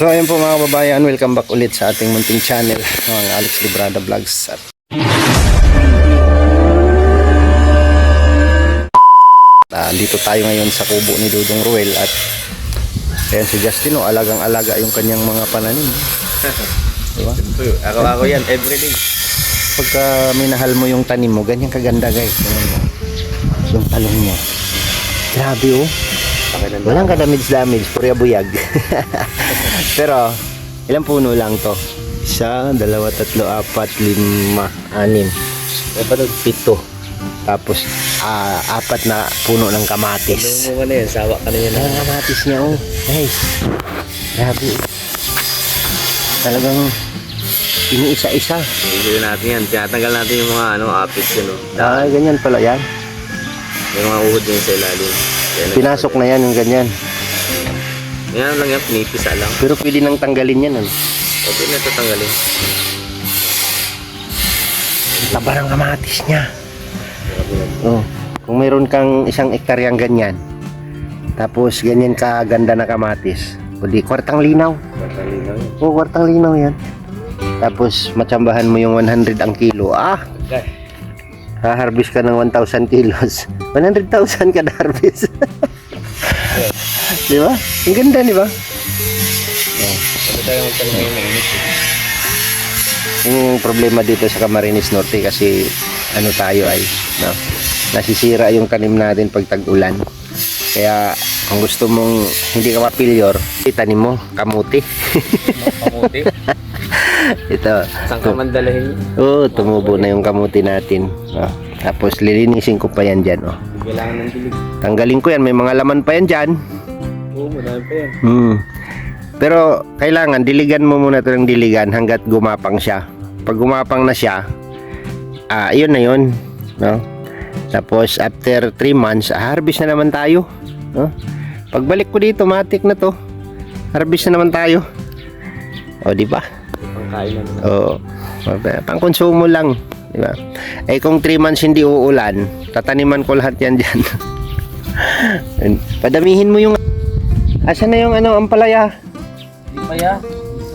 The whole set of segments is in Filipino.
So ayun po mga kababayan, welcome back ulit sa ating munting channel, ang Alex Librada Vlogs. At dito tayo ngayon sa kubo ni Dudong Ruel at ayan si Justin, alagang-alaga yung kanyang mga pananim. Diba? Ako yan, everyday. Pagka minahal mo yung tanim mo, ganyan kaganda guys. Yung talong niya. Grabe oh. Walang ka-damage, pura buyag. Pero, ilang puno lang to? 1, 2, 3, 4, 5, 6, 7. Tapos, 4 na puno ng kamatis. Ano mo na yan, sawa ka na yan. Ang kamatis niya oh. Guys, grabe. Talagang iniisa-isa. Hindi natin yan. Tinatanggal natin yung mga apits yun. Ganyan pala yan. Yung mga uhod yun sa ilalim. Pinasok na yan yung ganyan. Yan lang yan, pinipisa lang. Pero pwede nang tanggalin yan. Ano? Okay na ito tanggalin. Taba ng kamatis niya. Oh, kung mayroon kang 1 hektaryang ganyan, tapos ganyan kaganda na kamatis, o di kwartang linaw. Matalinaw yun. Oo, kwartang linaw yan. Tapos matsambahan mo yung 100 ang kilo. Okay. Ha-harvest ka ng 1,000 kilos. 100,000 ka na-harvest. Di ba? Ang ganda, di ba? Ito tayo magtanong ngayon ng init. Yung problema dito sa Camarines Norte kasi ano tayo ay nasisira yung tanim natin pag tag-ulan. Kaya kung gusto mong hindi ka mapilyor, itanim mo kamuti. Kamuti? Ito. Saan ka man dalahin? Oo, tumubo na yung kamuti natin. Tapos lilinisin ko pa yan dyan. Kailangan ng dilig. Tanggalin ko yan, may mga laman pa yan dyan. Oo, madami pa yan. Pero kailangan diligan mo muna ito ng diligan hanggat gumapang siya. Pag gumapang na siya, yun na yun, no? Tapos after 3 months, harvest na naman tayo, no? Pagbalik ko dito, matik na to. Harvest na naman tayo. O, di ba? Pangkain na naman. Oo. Pangkonsumo lang, di ba? Eh kung 3 months hindi uulan, tataniman ko lahat yan dyan. Padamihin mo yung asan na yung ampalaya? Hindi pa yan.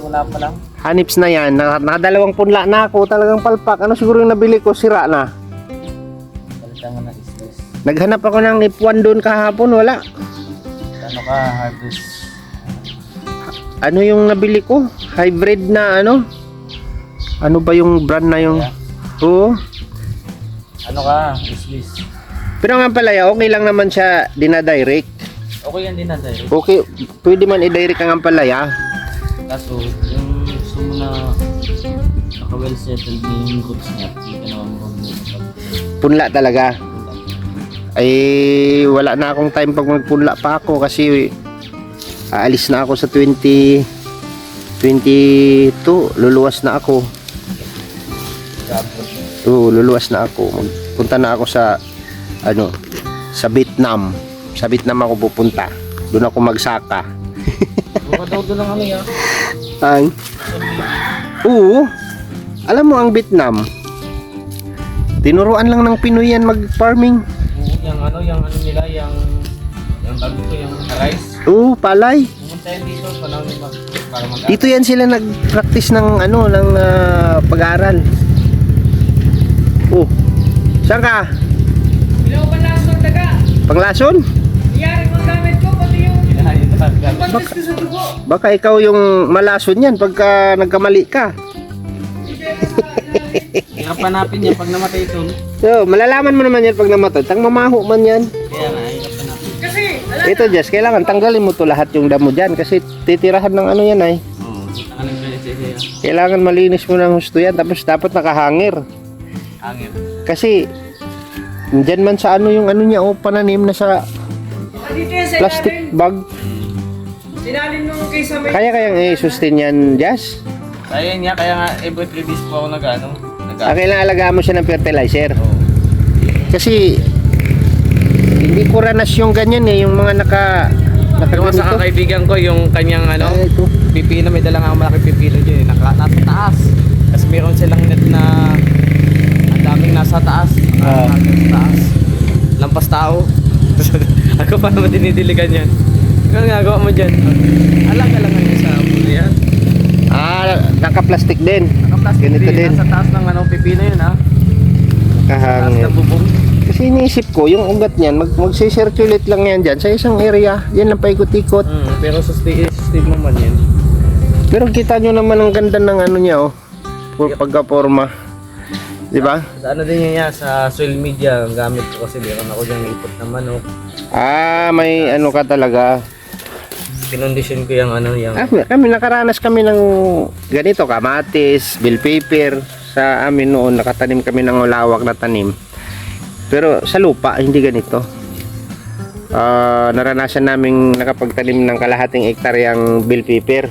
Wala pa lang. Hanips na yan. Nakadalawang punla na ako. Talagang palpak. Ano siguro yung nabili ko? Sira na. Balitan mo na islis. Naghanap ako ng ipuan doon kahapon. Wala. Ano ka, harvest? Ano yung nabili ko? Hybrid na ano? Ano ba yung brand na yung... Oo. Ano ka, islis? Pero nga pala, okay lang naman siya dinadirect. Okay yan din na tayo. Okay. Pwede man i-direct ang ampalaya. Kaso, yung gusto mo na naka-well settled na yung roots niya, hindi ka naman magmumutag. Punla talaga. Ay wala na akong time pag magpunla pa ako kasi aalis na ako sa 2022. Luluwas na ako. Oo, luluwas na ako. Punta na ako sa sa Vietnam. Sa Vietnam ako pupunta. Doon ako magsaka. Bukataw doon lang yan. Oo. Alam mo ang Vietnam, tinuruan lang ng Pinoy yan mag-farming. Yung ano nila, yung bago ko, yung rice. Oo, palay. Pumunta yan dito, panahon ba? Para mag- Dito yan sila nag-practice ng ng pag-aaral. Oh. Saan ka? Ilaw palason taga. Panglason? Iyari mo gamit ko pati yung pagkas ko sa dugo. Baka ikaw yung malason yan pagka nagkamali ka. Hirap hanapin yan pag namatay ito. So, malalaman mo naman yan pag namatay. Tang mamaho man yan. Kaya nga, hirap hanapin. Kasi Ito, Jess, kailangan tanggalin mo to lahat yung damo dyan kasi titirahan ng yan ay. Oo, ang nagbilis siya. Kailangan malinis mo ng husto yan tapos dapat nakahangir. Hangin. Kasi dyan man sa yung niya pananim na sa dito yan sa plastic ilalim. bag. Sinalin nung kaysa may... Kaya sustain yan, Jess. Kaya niya, kaya nga every 3 days po ako Kailangan alagaan mo siya ng fertilizer. Oo. Kasi hindi ko ranas yung ganyan yung mga Pero sa nakaganito. kaibigan ko, yung kanyang Ito. pipino, may dalang ang malaking pipino dyan. Nasa taas. Kasi meron silang net na ang daming nasa taas. Nasa taas. Lampas tao. Ako pa naman dinidiligan yan. Ano nga gawa mo dyan? Alang-alangan niya sa puliya. naka-plastic din. Naka-plastic Ganito din. din. Nasa taas ng ano, pipino yun ha. Taas Kahangin. ng bubong. Kasi iniisip ko, yung ugat niyan, magsi-circulate lang yan dyan sa isang area. Yan lang paikot-ikot. Pero sustain naman yan. Pero kita nyo naman ang ganda ng ano niya, oh. Pagka-forma. Di ba? Sa ano din yan, sa social media, ang gamit ko kasi meron ako dyan ipot na manok. Ah, may ano ka talaga. Kinondisyon ko yung ano, yung... Kami nakaranas kami ng ganito, kamatis, bell pepper. Sa amin noon, nakatanim kami ng lawak na tanim. Pero sa lupa, hindi ganito. Naranasan naming nakapagtanim ng kalahating ektaryang bell pepper.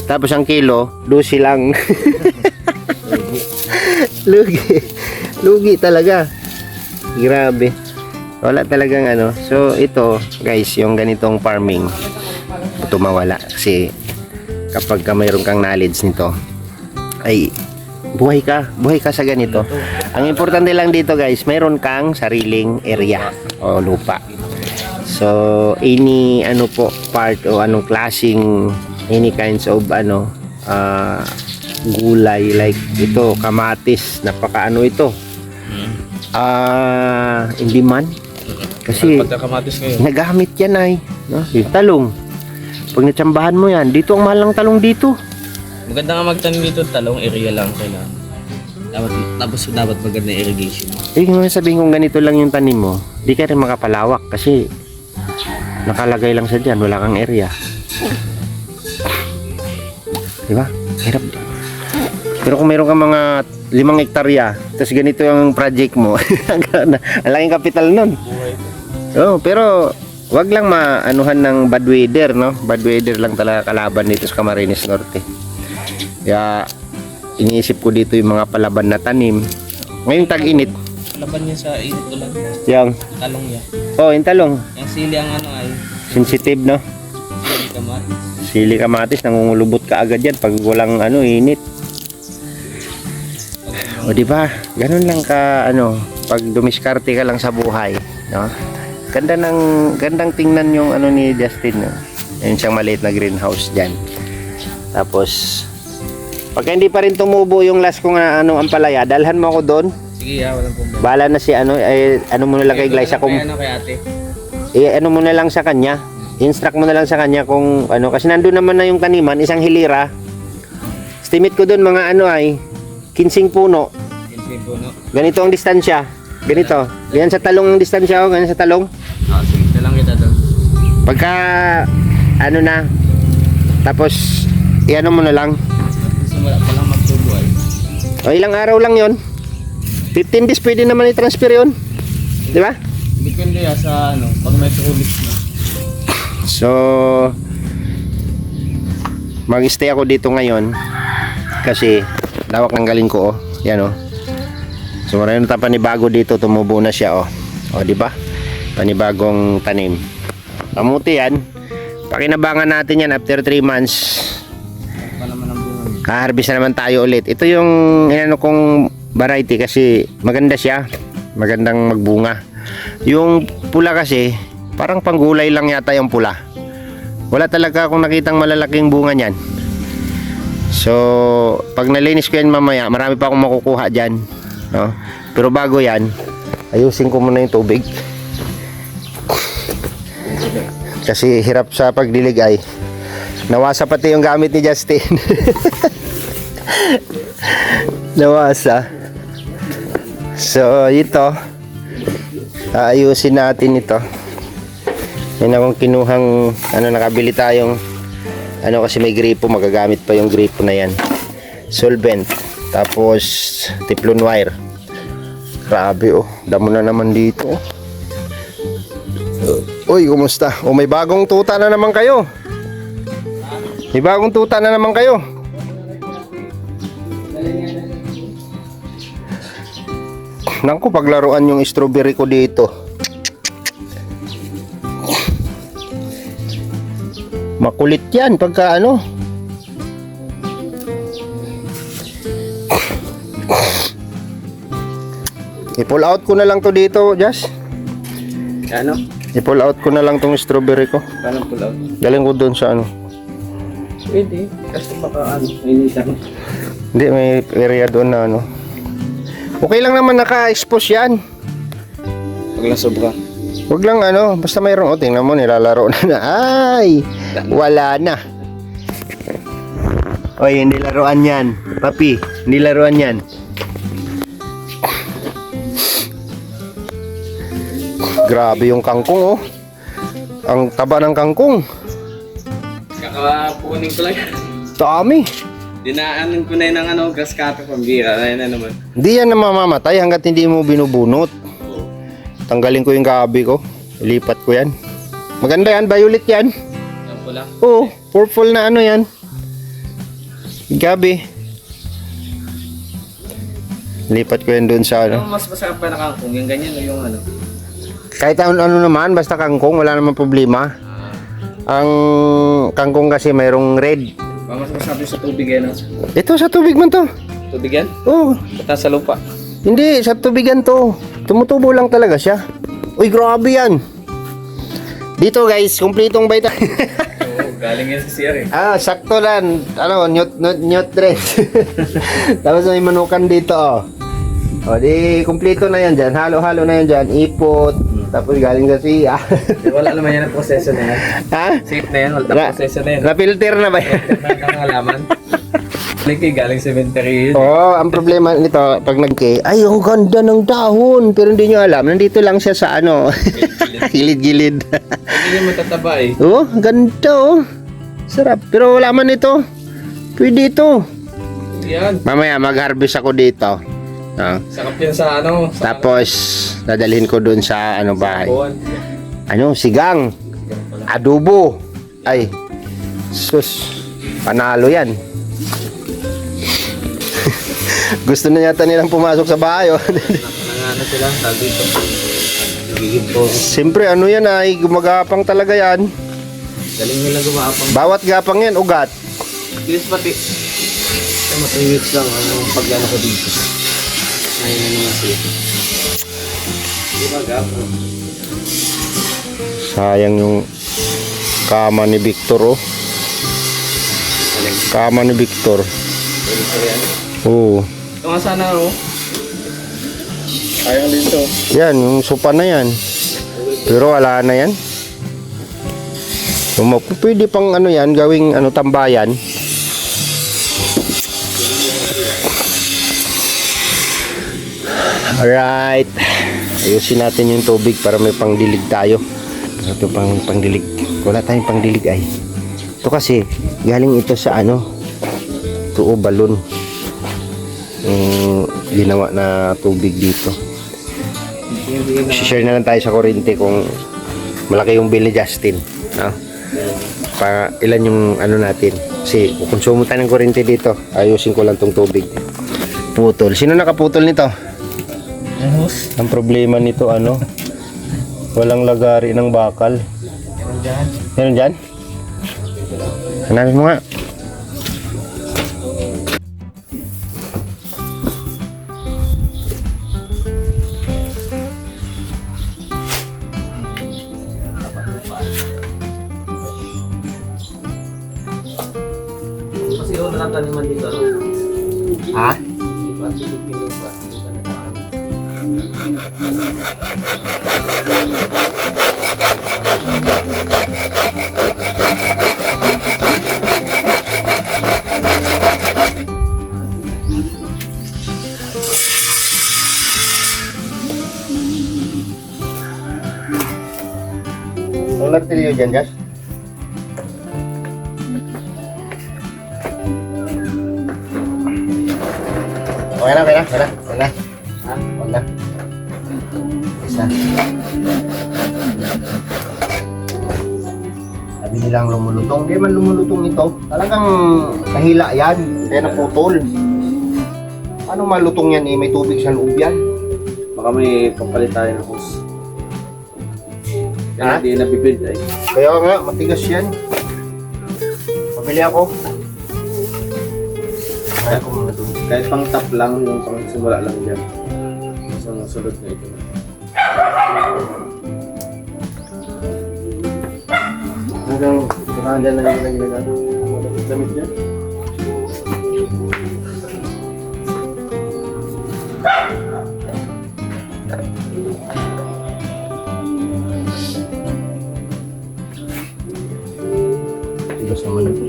Tapos ang kilo, 12 lang. Lugi talaga. Grabe. Wala talagang ano. So ito guys, yung ganitong farming, ito mawala. Kasi kapag mayroon kang knowledge nito, ay buhay ka sa ganito. Ang importante lang dito guys, mayroon kang sariling area o lupa. So any ano po part o anong klaseng any kinds of ano gulay like ito, kamatis, napakaano ito. Hindi man kasi Pagkakamatis ngayon. nagamit yan ay no? Yung talong, pag natsambahan mo yan, dito ang mahal ng talong dito. Maganda nga magtanim dito, talong area lang kailangan. Tapos dapat maganda irrigation. Kung sabihin kong ganito lang yung tanim mo, di ka rin makapalawak kasi nakalagay lang sa dyan, wala kang area. Diba? Hirap. Pero kung meron ka mga 5 hektarya, tapos ganito yung project mo, ang laking kapital nun. Oh, pero wag lang maanuhan ng bad weather, no? Bad weather lang talaga kalaban dito sa Camarines Norte. Kaya iniisip ko dito yung mga palaban na tanim. Ngayong tag-init. Laban niya sa init ulan. Yung, Talong niya. oh, yung talong. Yung sili ang ano ay Sensitive, no? sili kamatis. Sili kamatis, nangungulubot ka agad yan pag walang ano, init. O di ba? Ganun lang ka ano, pag dumiskarte ka lang sa buhay, no? Gandang tingnan yung ano ni Justin, no? Ayun siyang maliit na greenhouse diyan. Tapos pagka hindi pa rin tumubo yung last kong ano ampalaya, dalhan mo ako doon. Sige walang problema. Bala na si ano, ano mo na lang kay Glyza kung Ano kay ate? ano mo na lang sa kanya. Instruct mo na lang sa kanya kung ano, kasi nandun naman na yung taniman, isang hilira. Estimate ko doon mga ano ay 15 puno. Hindi po no. Ganito ang distansya. Ganito. Ganyan sa talong ang distansya, ganyan sa talong. Sige, lang kita doon. Pagka ano na, tapos iano mo na lang. Simula pa lang magtubo ay. O ilang araw lang yon. 15 days pwede naman i-transfer yon. Di ba? Depende sa ano, pag may tulis na. So mag-stay ako dito ngayon kasi lawak ng galing ko, oh. Yan, oh. So maraming na panibago dito, tumubo na siya, oh. O di ba? Panibagong tanim. Kamuti yan. Pakinabangan natin yan after 3 months. Pa naman ang bunga. Ka-harvest na naman tayo ulit. Ito yung inano kong variety kasi maganda siya. Magandang magbunga. Yung pula kasi parang panggulay lang yata yung pula. Wala talaga akong nakitang malalaking bunga niyan. So, pag nalinis ko yan mamaya, marami pa akong makukuha dyan, no? Pero bago yan, ayusin ko muna yung tubig. Kasi hirap sa pagdilig ay. Nawasa pati yung gamit ni Justin. Nawasa. So, ito. Ayusin natin ito. Yan akong kinuhang, ano, nakabili tayong ano kasi may gripo, magagamit pa yung gripo na yan. Solvent. Tapos Teflon wire. Grabe, oh. Damo na naman dito. Uy, kumusta? Oh, may bagong tuta na naman kayo. May bagong tuta na naman kayo. Naku, paglaruan yung strawberry ko dito. Makulit yan pagka ano. I-pull out ko na lang to dito, Jess. Ano? I-pull out ko na lang tong strawberry ko. Paano pulaw? Galing ko doon sa ano. Pwede. Kasi baka ano, initan. Hindi, may area doon na ano. Okay lang naman naka-expose yan. Pag nasobra. Huwag lang ano, basta mayroong, o tingnan mo, nilalaro na. Ay, wala na. Oy, hindi laruan yan. Papi, hindi laruan yan. Grabe yung kangkong, oh. Ang taba ng kangkong. Kakapunin ko lang yan. Dami. Dinaanan ko na yun ng ano, grass cutter pambira. Ayun na naman. Hindi yan na mamamatay hanggat hindi mo binubunot. Tanggalin ko yung gabi ko. Ilipat ko yan. Maganda yan, violet yan. Yan pula. Oo, purple na ano yan. Gabi. Lipat ko yan dun sa ano. Ano mas masarap ba na kangkong? Yung ganyan o yung ano? Kahit ano naman, basta kangkong, wala namang problema. Ang kangkong kasi mayroong red. Mas masarap yung sa tubig yan. Ito sa tubig man to. Tubig yan? Oo. Bata sa lupa. Hindi, sa tubigan to. Tumutubo lang talaga siya. Uy, grabe yan. Dito guys, kumpletong baita. Oo, galing yan sa CR eh. Sakto lang. Ano, nutrients. Tapos may manukan dito, oh. O, di, kumpleto na yan dyan. Halo-halo na yan dyan. Ipot. Tapos galing sa siya. Wala naman yan ang proseso na yan. Ha? Safe na yan, wala na proseso na yan. Na-filter na ba yan? Nagkang alaman. Galing cemetery yun. Oo, ang problema nito, pag nag-K, ay, ang ganda ng dahon. Pero hindi nyo alam, nandito lang siya sa ano, gilid-gilid. Hindi niya matataba eh. Oo, ganda oh. Sarap. Pero wala man ito. Pwede ito. Yan. Mamaya, mag-harvest ako dito. Sarap yan sa ano. Sa Tapos, dadalhin ko dun sa ano bahay. buwan. Ano, sigang. Adobo. Ay, sus. Panalo yan. Gusto na yata nilang pumasok sa bahay. Oh. Nangano sila, sabi ito. Nagiging po. Siyempre, ano yan ay, gumagapang talaga yan. Galing nila gumapang. Bawat gapang yan, ugat. Bilis pati. Ito, 3 weeks lang. Anong pag-ano ko dito. Ngayon na naman sila. Di ba gapang? Sayang yung kama ni Victor, oh. Galing. Kama ni Victor. Galing pa yan. Oo. Ito nga sana oh. Sayang din to. Yan, yung sopa na yan. Pero wala na yan. Pwede pang ano yan, gawing ano, tambayan. Alright. Ayusin natin yung tubig para may pangdilig tayo. Ito pangdilig. Wala tayong pangdilig ay. Ito kasi, galing ito sa ano, tuo balon. Ginawa na tubig dito. Share na lang tayo sa kuryente kung malaki yung bill ni Justin, no? Pa ilan yung ano natin, kasi kukonsumo tayo ng kuryente dito. Ayusin ko lang tong tubig. Putol. Sino nakaputol nito? Ang problema nito ano, walang lagari ng bakal. Meron dyan? Hanapin mo nga. Kasi yung nakataniman dito ano? Ha? Diba? Pinupa. Ang nagtiliyo dyan, Josh? Okay na. Ha? Huwag na. Isa. Sabi nilang lumulutong. Hindi man lumulutong ito. Talagang nahila yan. Kaya naputol. Ano malutong yan eh? May tubig sa loob yan. Baka may papalit tayo ng hose. Ha? Kaya hindi nabibuild eh. Kaya nga, matigas yan. Pabili ako. Kaya ko mga doon. Kahit pang top lang, yung pang simula lang dyan. Sa mga sulod na ito. Hanggang dyan na yung ginagawa. damit niya? Tigas naman ito.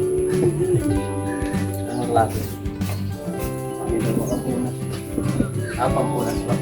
Anong klase? Dito makapunas. Pampunas ba?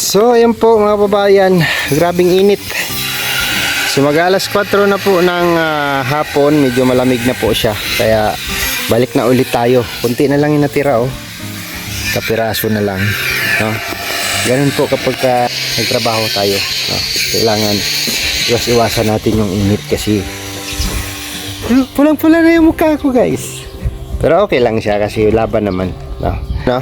So, ayan po mga babayan, grabing init. So, mag-alas 4 na po ng hapon, medyo malamig na po siya. Kaya, balik na ulit tayo. Kunti na lang yung natira, oh. Kapiraso na lang. No? Ganun po kapag nagtrabaho tayo. No? Kailangan iwas-iwasan natin yung init kasi pulang-pula na yung mukha ko, guys. Pero okay lang siya kasi laban naman. No? No?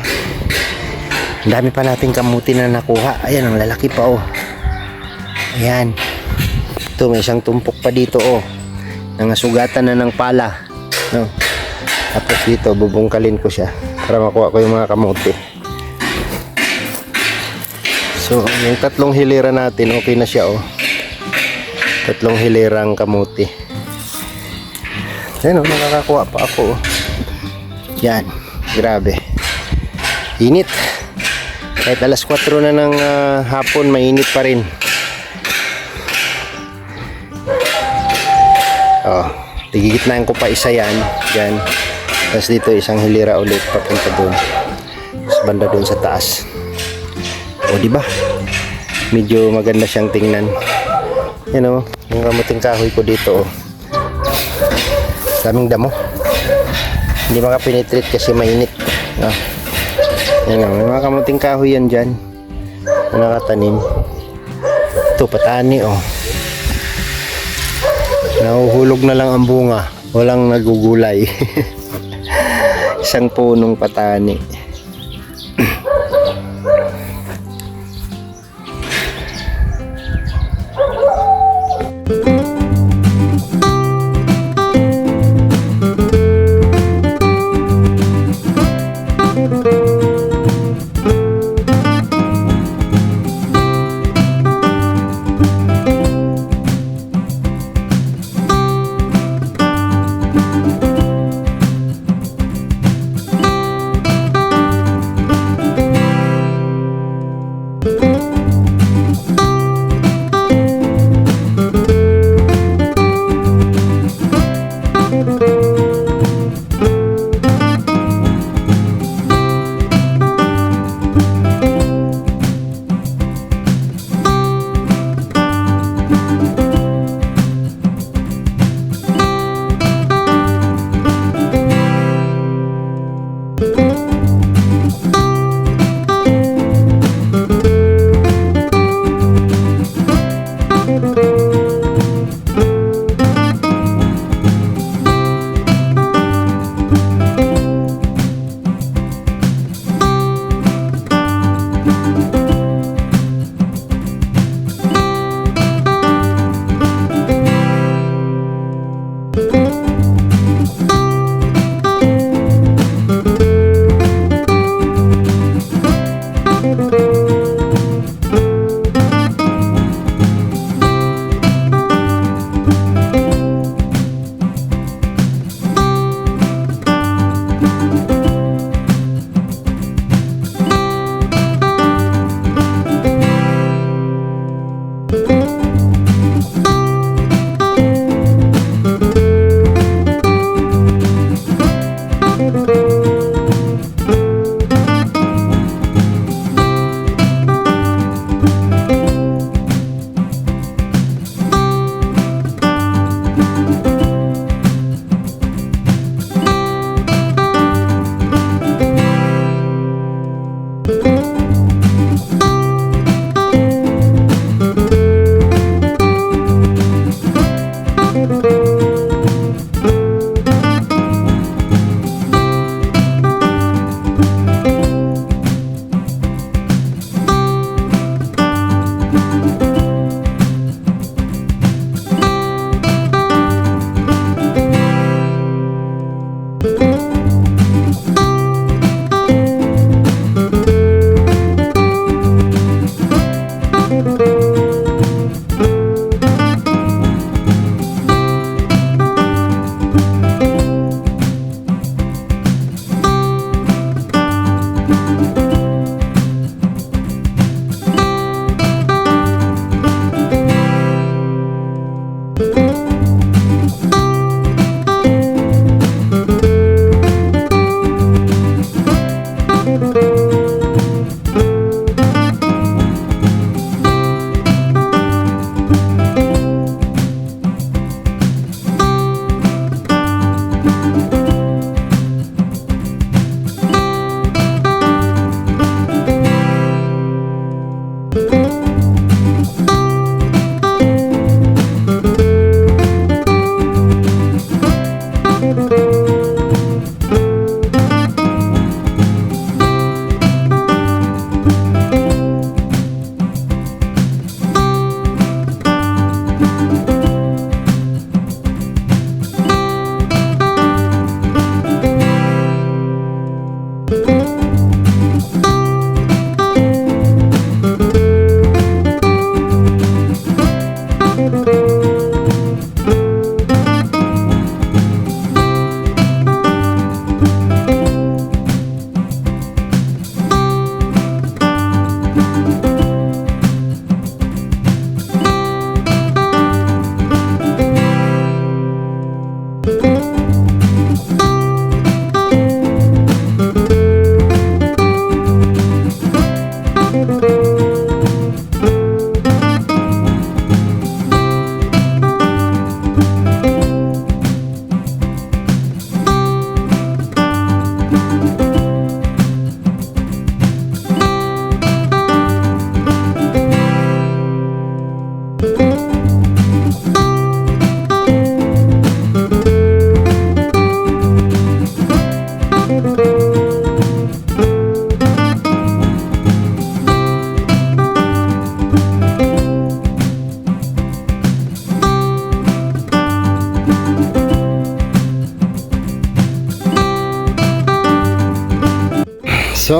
Ang dami pa nating kamuti na nakuha. Ayan, ang lalaki pa, oh. Ayan. Ito, may isang tumpok pa dito, oh. Nangasugatan na ng pala. No? Tapos dito, bubungkalin ko siya para makuha ko yung mga kamuti. So, yung tatlong hilera natin, okay na siya, oh. Tatlong hilerang kamuti. Ayan, oh, nakakakuha pa ako, oh. Yan, grabe. Init. Kahit alas 4 na ng hapon, mainit pa rin. Oh, tigigitnaan ko pa isa yan. Yan. Tapos dito isang hilira ulit papunta doon. Tapos banda doon sa taas. O, di ba? Medyo maganda siyang tingnan. Yan, oh, yung kamuting kahoy ko dito, oh. Daming damo. Hindi makapenetrit kasi mainit. Oh. Yan, oh, may mga kamuting kahoy yan dyan na nakatanim. Ito, patani, oh. Nahuhulog na lang ang bunga, walang nagugulay. Isang punong patani.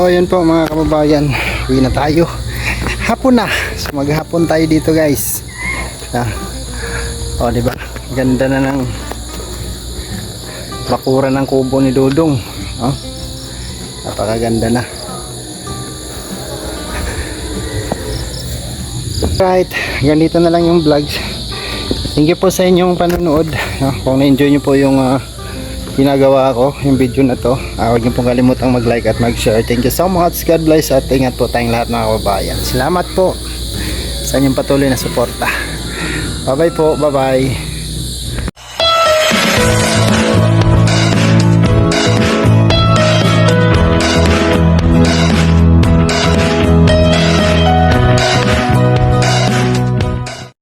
So ayun po mga kababayan, uwi na tayo. Hapon na. So maghapon tayo dito guys. O diba? Ganda na ng bakura ng kubo ni Dudong. Napakaganda na. Right, ganito na lang yung vlogs. Thank you po sa inyong panonood. Kung na-enjoy nyo po yung ginagawa ko, yung video na to, huwag nyo pong kalimutang mag-like at mag-share. Thank you so much. God bless at ingat po tayong lahat mga kababayan. Salamat po sa inyong patuloy na suporta. Bye bye po. Bye bye.